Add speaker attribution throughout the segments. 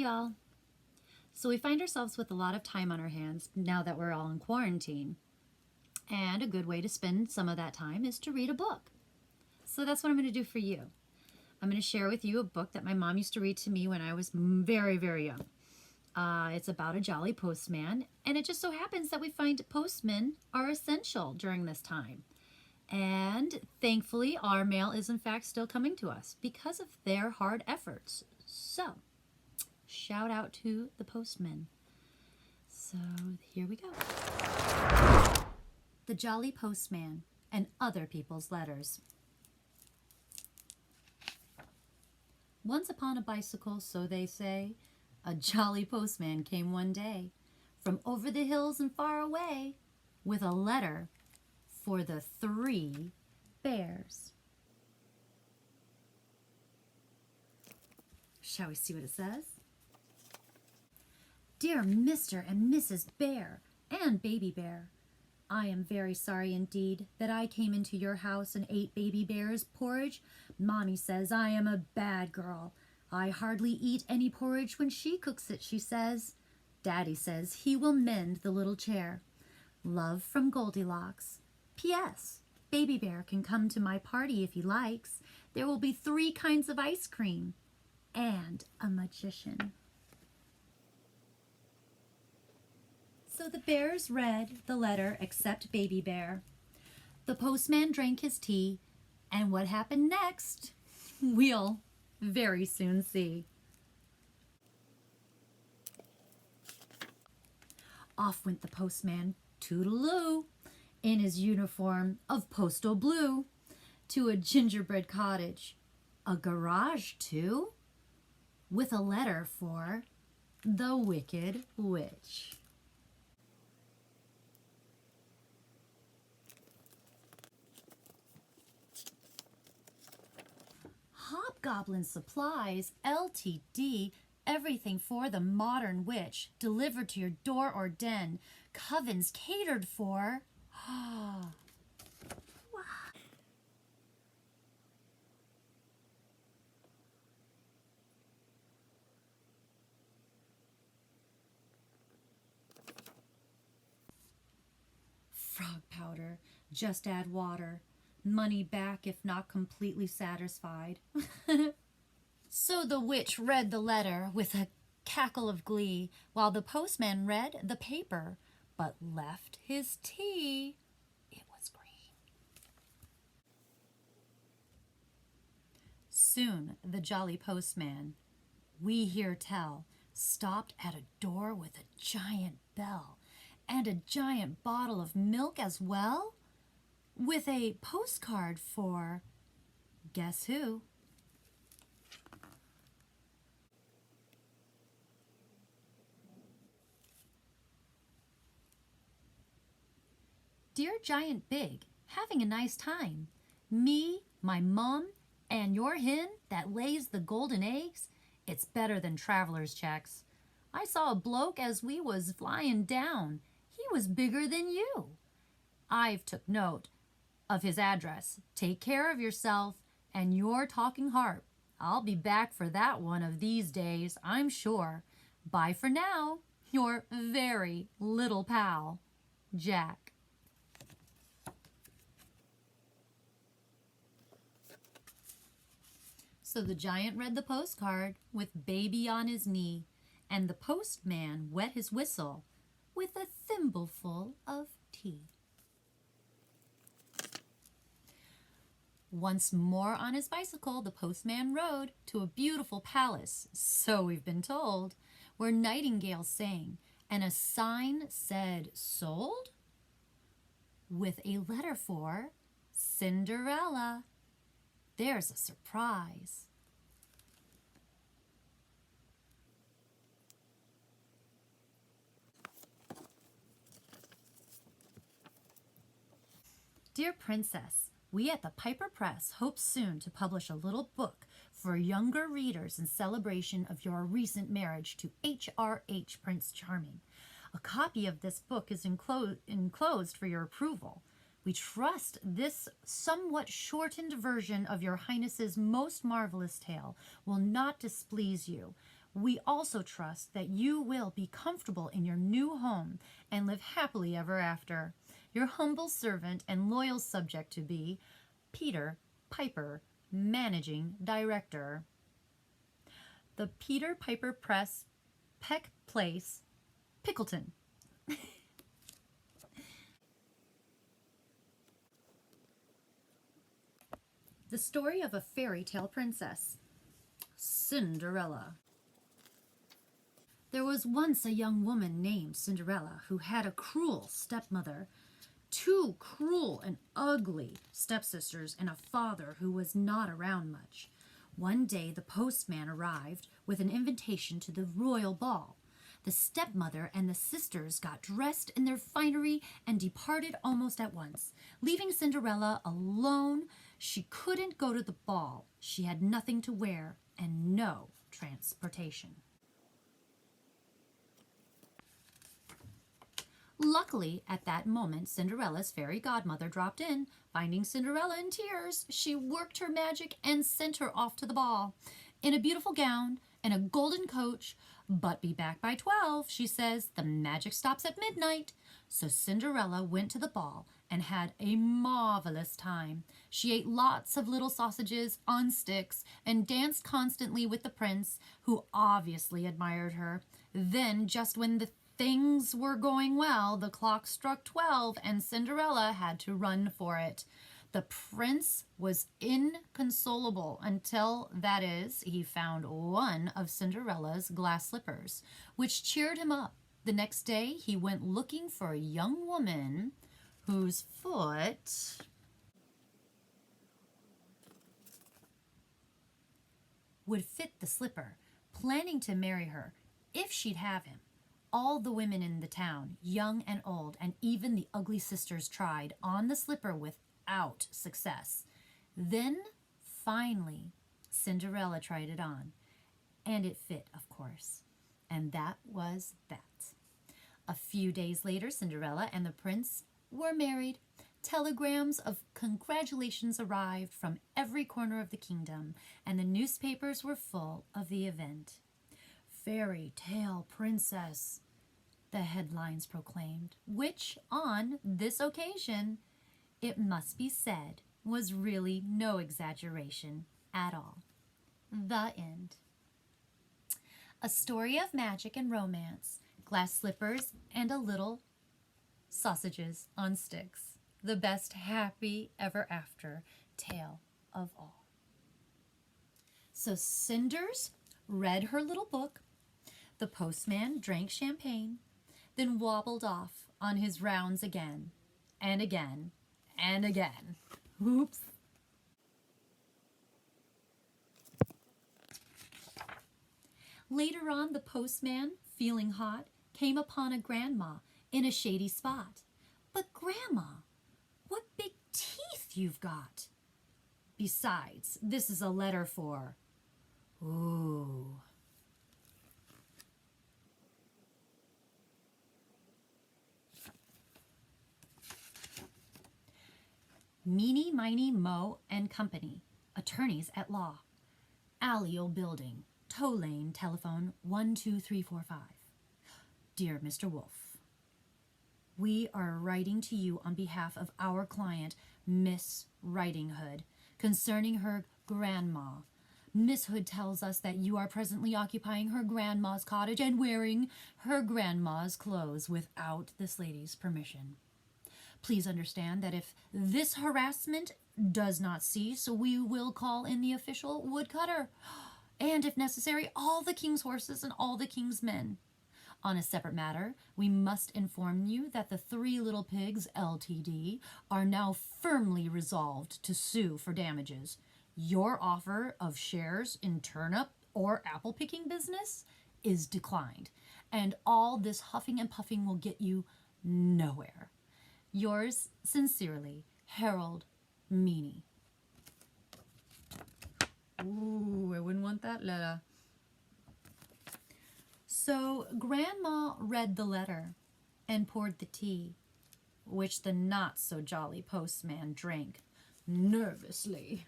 Speaker 1: y'all. So we find ourselves with a lot of time on our hands now that we're all in quarantine. And a good way to spend some of that time is to read a book. So that's what I'm going to do for you. I'm going to share with you a book that my mom used to read to me when I was very, very young. It's about a jolly postman, and it just so happens that we find postmen are essential during this time. And thankfully, our mail is in fact still coming to us because of their hard efforts. So, shout out to the postmen. So, here we go. The Jolly Postman and Other People's Letters. Once upon a bicycle, so they say, a jolly postman came one day from over the hills and far away with a letter for the 3 bears. Shall we see what it says? Dear Mr. and Mrs. Bear and Baby Bear, I am very sorry indeed that I came into your house and ate Baby Bear's porridge. Mommy says I am a bad girl. I hardly eat any porridge when she cooks it, she says. Daddy says he will mend the little chair. Love from Goldilocks. P.S. Baby Bear can come to my party if he likes. There will be 3 kinds of ice cream and a magician. So the bears read the letter except Baby Bear. The postman drank his tea, and what happened next, we'll very soon see. Off went the postman, toodaloo, in his uniform of postal blue, to a gingerbread cottage, a garage too, with a letter for the Wicked Witch. Hobgoblin Supplies, Ltd., everything for the modern witch, delivered to your door or den, covens catered for. Frog powder, just add water. Money back if not completely satisfied. So the witch read the letter with a cackle of glee, while the postman read the paper, but left his tea. It was green. Soon the jolly postman, we hear tell, stopped at a door with a giant bell and a giant bottle of milk as well, with a postcard for, guess who? Dear Giant Big, having a nice time. Me, my mum, and your hen that lays the golden eggs, it's better than traveler's checks. I saw a bloke as we was flying down. He was bigger than you. I've took note of his address. Take care of yourself and your talking harp. I'll be back for that one of these days, I'm sure. Bye for now, your very little pal, Jack. So the giant read the postcard with baby on his knee, and the postman wet his whistle with a thimbleful of tea. Once more on his bicycle, the postman rode to a beautiful palace, so we've been told, where nightingales sang, and a sign said, sold? With a letter for Cinderella. There's a surprise. Dear Princess, we at the Piper Press hope soon to publish a little book for younger readers in celebration of your recent marriage to H.R.H. Prince Charming. A copy of this book is enclosed for your approval. We trust this somewhat shortened version of your Highness's most marvelous tale will not displease you. We also trust that you will be comfortable in your new home and live happily ever after. Your humble servant and loyal subject to be, Peter Piper, Managing Director. The Peter Piper Press, Peck Place, Pickleton. The story of a fairy tale princess, Cinderella. There was once a young woman named Cinderella who had a cruel stepmother, two cruel and ugly stepsisters, and a father who was not around much. One day the postman arrived with an invitation to the royal ball. The stepmother and the sisters got dressed in their finery and departed almost at once, leaving Cinderella alone. She couldn't go to the ball. She had nothing to wear and no transportation. Luckily, at that moment, Cinderella's fairy godmother dropped in. Finding Cinderella in tears, she worked her magic and sent her off to the ball. In a beautiful gown and a golden coach, but be back by 12, she says. The magic stops at midnight. So Cinderella went to the ball and had a marvelous time. She ate lots of little sausages on sticks and danced constantly with the prince, who obviously admired her. Then, just when the things were going well, the clock struck 12 and Cinderella had to run for it. The prince was inconsolable until, that is, he found one of Cinderella's glass slippers, which cheered him up. The next day he went looking for a young woman whose foot would fit the slipper, planning to marry her if she'd have him. All the women in the town, young and old, and even the ugly sisters tried on the slipper without success. Then, finally, Cinderella tried it on, and it fit, of course. And that was that. A few days later, Cinderella and the prince were married. Telegrams of congratulations arrived from every corner of the kingdom, and the newspapers were full of the event. Fairy tale princess, the headlines proclaimed, which on this occasion, it must be said, was really no exaggeration at all. The end. A story of magic and romance, glass slippers, and a little sausages on sticks. The best happy ever after tale of all. So Cinders read her little book. The postman drank champagne, then wobbled off on his rounds again, and again, and again. Oops. Later on, the postman, feeling hot, came upon a grandma in a shady spot. But Grandma, what big teeth you've got! Besides, this is a letter for... Ooh... Meeny, Miny, Mo and Company, attorneys at law. Alley Building, Tow Lane, telephone 12345. Dear Mr. Wolf, we are writing to you on behalf of our client, Miss Riding Hood, concerning her grandma. Miss Hood tells us that you are presently occupying her grandma's cottage and wearing her grandma's clothes without this lady's permission. Please understand that if this harassment does not cease, we will call in the official woodcutter, and if necessary, all the king's horses and all the king's men. On a separate matter, we must inform you that the Three Little Pigs, Ltd., are now firmly resolved to sue for damages. Your offer of shares in turnip or apple-picking business is declined, and all this huffing and puffing will get you nowhere. Yours sincerely, Harold Meany. Ooh, I wouldn't want that letter. So Grandma read the letter and poured the tea, which the not-so-jolly postman drank nervously.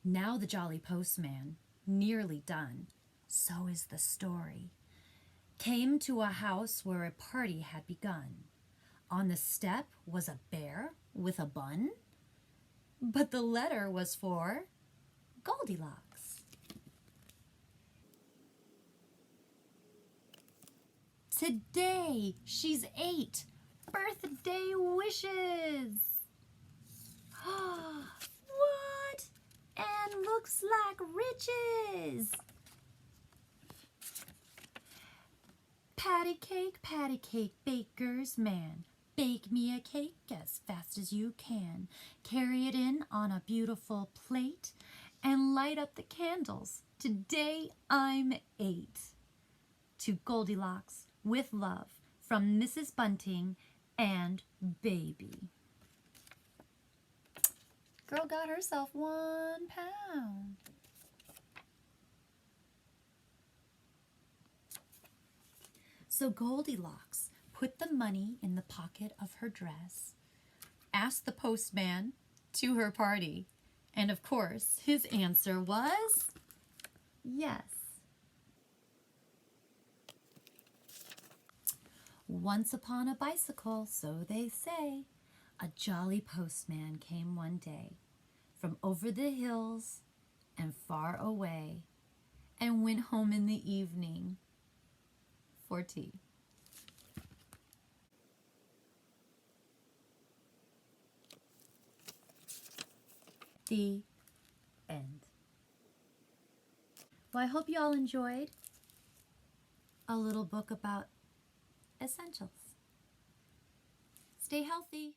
Speaker 1: Now the jolly postman nearly done. So is the story. Came to a house where a party had begun. On the step was a bear with a bun, but the letter was for Goldilocks. Today she's 8. Birthday wishes. What? And looks like riches. Patty cake, baker's man. Bake me a cake as fast as you can. Carry it in on a beautiful plate and light up the candles. Today I'm 8. To Goldilocks, with love, from Mrs. Bunting and Baby. Girl got herself £1. So Goldilocks put the money in the pocket of her dress, asked the postman to her party, and of course his answer was yes. Once upon a bicycle, so they say, a jolly postman came one day from over the hills and far away, and went home in the evening for tea. The end. Well, I hope you all enjoyed a little book about essentials. Stay healthy.